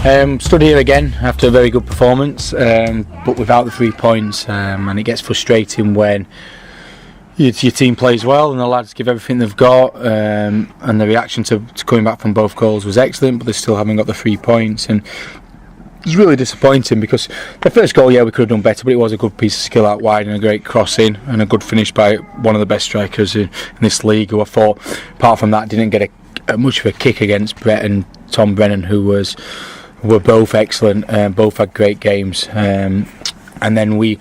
Stood here again after a very good performance, but without the 3 points, and it gets frustrating when your team plays well and the lads give everything they've got, and the reaction to coming back from both goals was excellent, but they still haven't got the 3 points, and it's really disappointing because the first goal, we could have done better, but it was a good piece of skill out wide and a great crossing and a good finish by one of the best strikers in this league, who I thought, apart from that, didn't get much of a kick against Brett and Tom Brennan, who were both excellent, both had great games, and then we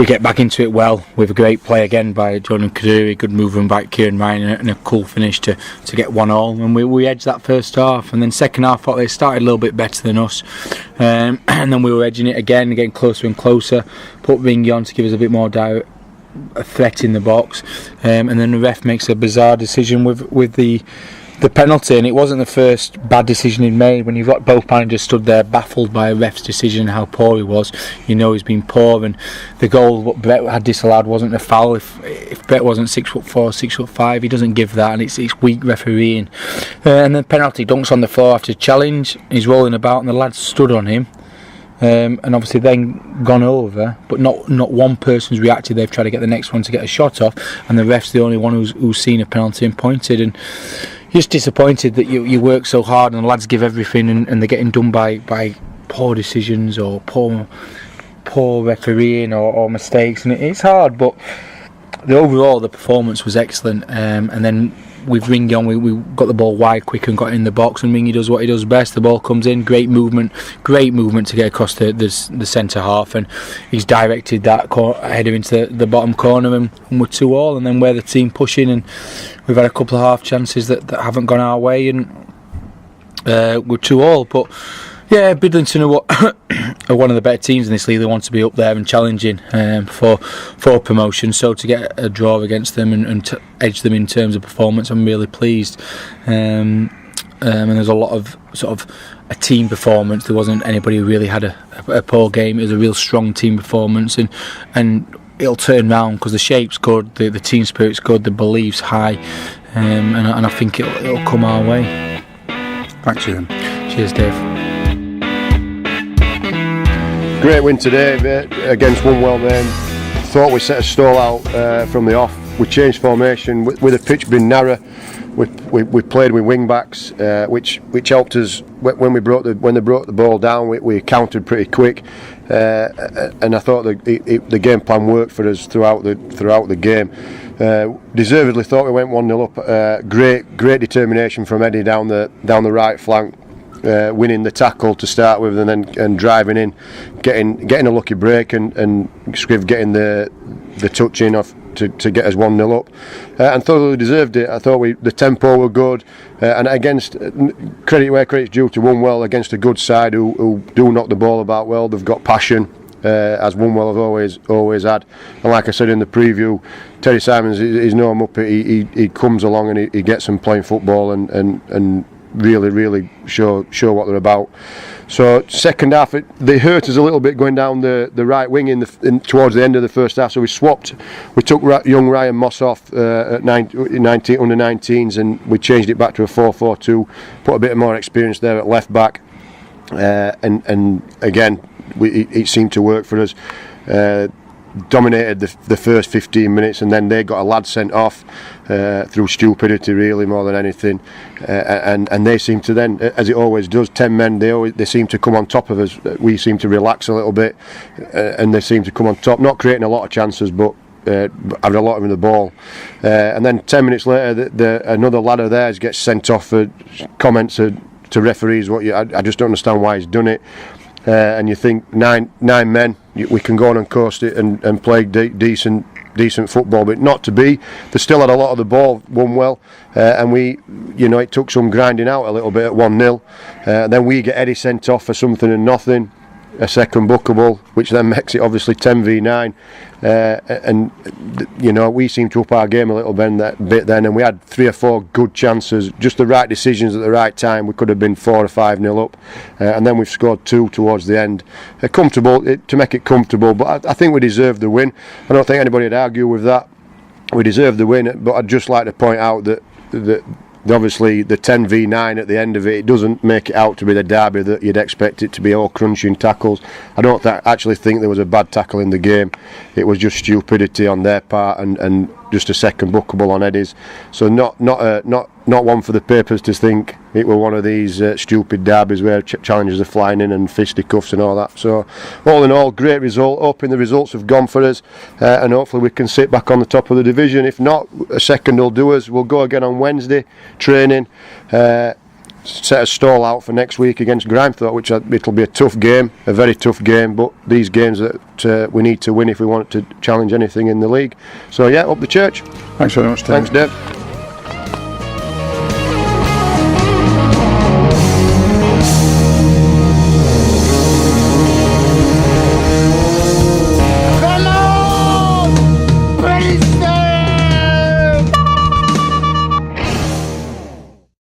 get back into it well with a great play again by Jordan Kaduri, good movement by Kieran Ryan, and a cool finish to get 1-1, and we edged that first half, and then second half I thought they started a little bit better than us, and then we were edging it again, getting closer and closer, put Ringy on to give us a bit more a threat in the box, and then the ref makes a bizarre decision with the penalty, and it wasn't the first bad decision he'd made. When you've got both managers stood there baffled by a ref's decision, how poor he was, he's been poor, and the goal what Brett had disallowed wasn't a foul. If Brett wasn't 6'4", 6'5", he doesn't give that, and it's weak refereeing. And then penalty, dunks on the floor after challenge, he's rolling about and the lads stood on him, and obviously then gone over, but not one person's reacted. They've tried to get the next one to get a shot off, and the ref's the only one who's seen a penalty and pointed, and just disappointed that you work so hard and the lads give everything and they're getting done by poor decisions or poor refereeing or mistakes, and it's hard, but the performance was excellent, and then with Ringy on, we got the ball wide quick and got in the box, and Ringy does what he does best. The ball comes in, great movement to get across the centre half, and he's directed that header into the bottom corner, and we're 2-2, and then we're the team pushing, and we've had a couple of half chances that haven't gone our way, and we're 2-2, but yeah, Bridlington are one of the better teams in this league. They want to be up there and challenging for promotion. So to get a draw against them and to edge them in terms of performance, I'm really pleased. And there's a lot of sort of a team performance. There wasn't anybody who really had a poor game. It was a real strong team performance, and it'll turn round because the shape's good, the team spirit's good, the belief's high, and I think it'll come our way. Thanks, Ian. Cheers, Dave. Great win today against Wombwell, man. Thought we set a stall out from the off. We changed formation with the pitch being narrow. We played with wing backs, which helped us when they brought the ball down. We countered pretty quick, and I thought the game plan worked for us throughout the game. Deservedly thought we went 1-0 up. Great determination from Eddie down the right flank. Winning the tackle to start with, and driving in, getting a lucky break, and Scriv getting the touch in off to get us 1-0 up, and thoroughly deserved it. I thought the tempo were good, and against credit where credit's due to Wombwell, against a good side who do knock the ball about well. They've got passion, as Wombwell have always had, and like I said in the preview, Terry Simons is no muppet. He comes along and he gets them playing football and really show what they're about. So second half, they hurt us a little bit going down the right wing towards the end of the first half. So we took young Ryan Moss off at under 19s, and we changed it back to a 4-4-2. Put a bit more experience there at left back, and again it seemed to work for us. Dominated the first 15 minutes, and then they got a lad sent off through stupidity, really, more than anything, and they seem to then, as it always does, 10 men, they seem to come on top of us. We seem to relax a little bit, and they seem to come on top, not creating a lot of chances, but having a lot of the ball, and then 10 minutes later another lad of theirs gets sent off for comments to referees. I just don't understand why he's done it. And you think nine men, we can go on and coast it and play decent football, but not to be. They still had a lot of the ball, Wombwell, and it took some grinding out a little bit at 1-0. Then we get Eddie sent off for something and nothing, a second bookable, which then makes it obviously 10v9, and we seem to up our game a little bit then, and we had 3 or 4 good chances, just the right decisions at the right time. We could have been 4 or 5-0 up, and then we've scored 2 towards the end, comfortable to make it comfortable. But I think we deserved the win. I don't think anybody would argue with that. We deserved the win, but I'd just like to point out that obviously the 10v9 at the end of it, it doesn't make it out to be the derby that you'd expect it to be, all crunching tackles. I don't actually think there was a bad tackle in the game. It was just stupidity on their part and just a second bookable on Eddie's. So not one for the papers to think it were one of these stupid derbies where challenges are flying in and fisticuffs and all that. So all in all, great result. Hoping the results have gone for us, and hopefully we can sit back on the top of the division. If not, a second will do us. We'll go again on Wednesday, training, set a stall out for next week against Grimethorpe, which it'll be a tough game, a very tough game, but these games that we need to win if we want to challenge anything in the league. So yeah, up the church. Thanks very much, Tim. Thanks, Dave.